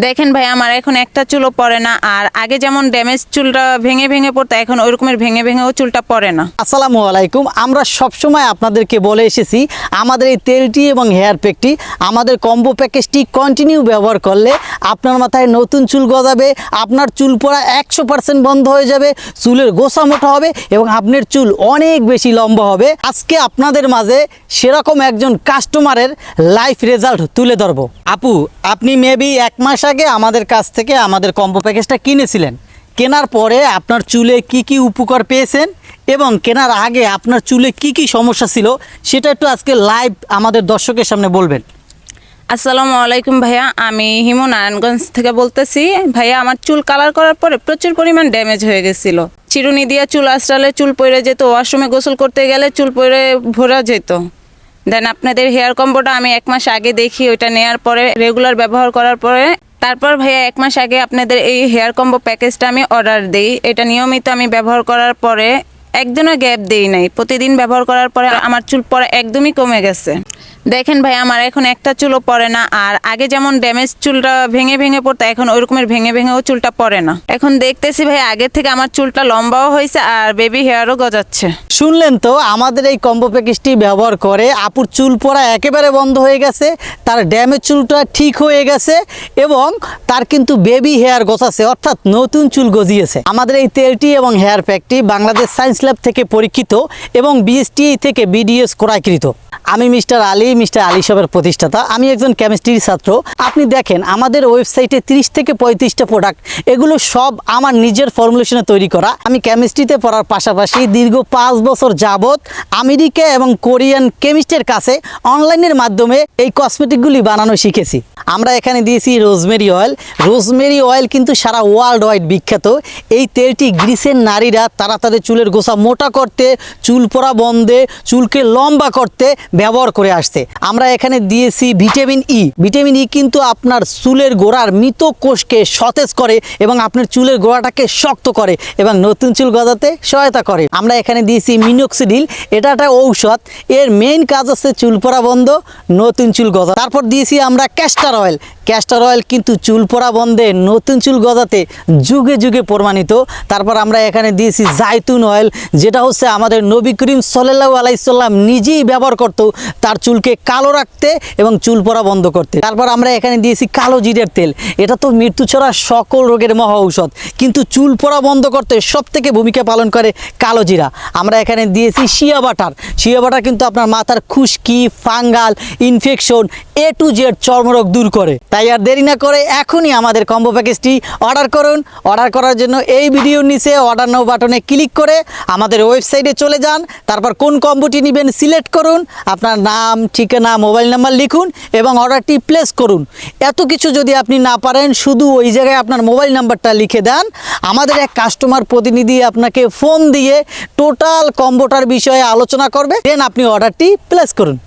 দেখেন ভাই, আমার এখন একটা চুলও পড়ে না। আর আগে যেমন ড্যামেজ চুলটা ভেঙে ভেঙে পড়তো, এখন ওই রকমের ভেঙে ভেঙেও চুলটা পড়ে না। আসসালামু আলাইকুম। আমরা সবসময় আপনাদেরকে বলে এসেছি আমাদের এই তেলটি এবং হেয়ার প্যাকটি, আমাদের কম্বো প্যাকেজটি কন্টিনিউ ব্যবহার করলে আপনার মাথায় নতুন চুল গজাবে, আপনার চুল পড়া 100% বন্ধ হয়ে যাবে, চুলের গোছা মোটা হবে এবং আপনার চুল অনেক বেশি লম্বা হবে। আজকে আপনাদের মাঝে সেরকম একজন কাস্টমারের লাইফ রেজাল্ট তুলে ধরবো। আপু, আপনি মেবি 1 মাস আগে আমাদের কাছ থেকে আমাদের কম্বো প্যাকেজটা কিনেছিলেন। কেনার পরে আপনার চুলে কি কি উপকার পেয়েছেন এবং কেনার আগে আপনার চুলে কি কি সমস্যা ছিল সেটা একটু আজকে লাইভ আমাদের দর্শকের সামনে বলবেন। আসসালামু আলাইকুম ভাইয়া, আমি হিমু নারায়ণগঞ্জ থেকে বলতেছি। ভাইয়া, আমার চুল কালার করার পরে প্রচুর পরিমাণ ড্যামেজ হয়ে গেছিল। চিরুনি দিয়ে চুল আঁচড়ালে চুল পড়ে যেত, ওয়াশরুমে গোসল করতে গেলে চুল পড়ে ভরা যেত। দেন আপনাদের হেয়ার কম্বোটা আমি 1 মাস আগে দেখি, ওইটা নেওয়ার পরে রেগুলার ব্যবহার করার পরে তারপর ভাইয়া 1 মাস আগে আপনাদের এই হেয়ার কম্বো প্যাকেজটা আমি অর্ডার দিই। এটা নিয়মিত আমি ব্যবহার করার পরে একদিনও গ্যাপ দিই নাই। প্রতিদিন ব্যবহার করার পরে আমার চুল পড়া একদমই কমে গেছে। দেখেন ভাই, আমার এখন একটা চুলও পড়ে না। আর আগে যেমন ড্যামেজ চুলটা ভেঙে ভেঙে পড়তো, এখন ওই রকমের ভেঙে ভেঙেও চুলটা পড়ে না। এখন দেখতেছি ভাই, আগের থেকে আমার চুলটা লম্বাও হয়েছে আর বেবি হেয়ারও গজাচ্ছে। শুনলেন তো, আমাদের এই কম্বো প্যাকেজটি ব্যবহার করে আপুর চুল পড়া একেবারে বন্ধ হয়ে গেছে, তার ড্যামেজ চুলটা ঠিক হয়ে গেছে এবং তার কিন্তু বেবি হেয়ার গজাচ্ছে, অর্থাৎ নতুন চুল গজিয়েছে। আমাদের এই তেলটি এবং হেয়ার প্যাকটি বাংলাদেশ সায়েন্স ল্যাব থেকে পরীক্ষিত এবং বিএসটিআই থেকে বিডিএস ক্রয়কৃত। আমি মিস্টার আলী সাহেবের প্রতিষ্ঠাতা। আমি একজন কেমিস্ট্রির ছাত্র। আপনি দেখেন আমাদের ওয়েবসাইটে 30 থেকে 35টা প্রোডাক্ট, এগুলো সব আমার নিজের ফর্মুলেশনে তৈরি করা। আমি কেমিস্ট্রিতে পড়ার পাশাপাশি দীর্ঘ 5 বছর যাবৎ আমেরিকা এবং কোরিয়ান কেমিস্টের কাছে অনলাইনের মাধ্যমে এই কসমেটিকগুলি বানানো শিখেছি। আমরা এখানে দিয়েছি রোজমেরি অয়েল। রোজমেরি অয়েল কিন্তু সারা ওয়ার্ল্ড ওয়াইড বিখ্যাত। এই তেলটি গ্রিসের নারীরা তাড়াতাড়ি চুলের গোছা মোটা করতে, চুল পড়া বন্ধে, চুলকে লম্বা করতে ব্যবহার করে আসছে। আমরা এখানে দিয়েছি ভিটামিন ই। ভিটামিন ই কিন্তু আপনার চুলের গোড়ার মৃত কোষকে সতেজ করে এবং আপনার চুলের গোড়াটাকে শক্ত করে এবং নতুন চুল গজাতে সহায়তা করে। আমরা এখানে দিয়েছি মিনোক্সিডিল। এটা একটা ঔষধ, এর মেইন কাজ হচ্ছে চুল পড়া বন্ধ, নতুন চুল গজা। তারপর দিয়েছি আমরা ক্যাস্টর অয়েল। ক্যাস্টর অয়েল কিন্তু চুল পড়া বন্ধে, নতুন চুল গজাতে যুগে যুগে প্রমাণিত। তারপর আমরা এখানে দিয়েছি জাইতুন অয়েল, যেটা হচ্ছে আমাদের নবী করিম সাল্লাল্লাহু আলাইহি সাল্লাম নিজেই ব্যবহার করত তার চুলকে কালো রাখতে এবং চুল পড়া বন্ধ করতে। তারপর আমরা এখানে দিয়েছি কালো জিরের তেল। এটা তো মৃত্যু ছড়া সকল রোগের মহা ঔষধ, কিন্তু চুল পড়া বন্ধ করতে সবথেকে ভূমিকা পালন করে কালো জিরা। আমরা এখানে দিয়েছি শিয়া বাটার। শিয়া বাটার কিন্তু আপনার মাথার খুশকি, fungal infection A to Z চর্মরোগ দূর করে। তাই আর দেরি না করে এখনই আমাদের কম্বো প্যাকেজটি অর্ডার করুন। অর্ডার করার জন্য এই ভিডিওর নিচে অর্ডার নাও বাটনে ক্লিক করে আমাদের ওয়েবসাইটে চলে যান। তারপর কোন কম্বোটি নেবেন সিলেক্ট করুন, আপনার নাম, ঠিকানা, মোবাইল নাম্বার লিখুন এবং অর্ডারটি প্লেস করুন। এত কিছু যদি আপনি না পারেন, শুধু ওই জায়গায় আপনার মোবাইল নাম্বারটা লিখে দেন, আমাদের এক কাস্টমার প্রতিনিধি আপনাকে ফোন দিয়ে টোটাল কম্বোটার বিষয়ে আলোচনা করবে, দেন আপনি অর্ডারটি প্লেস করুন।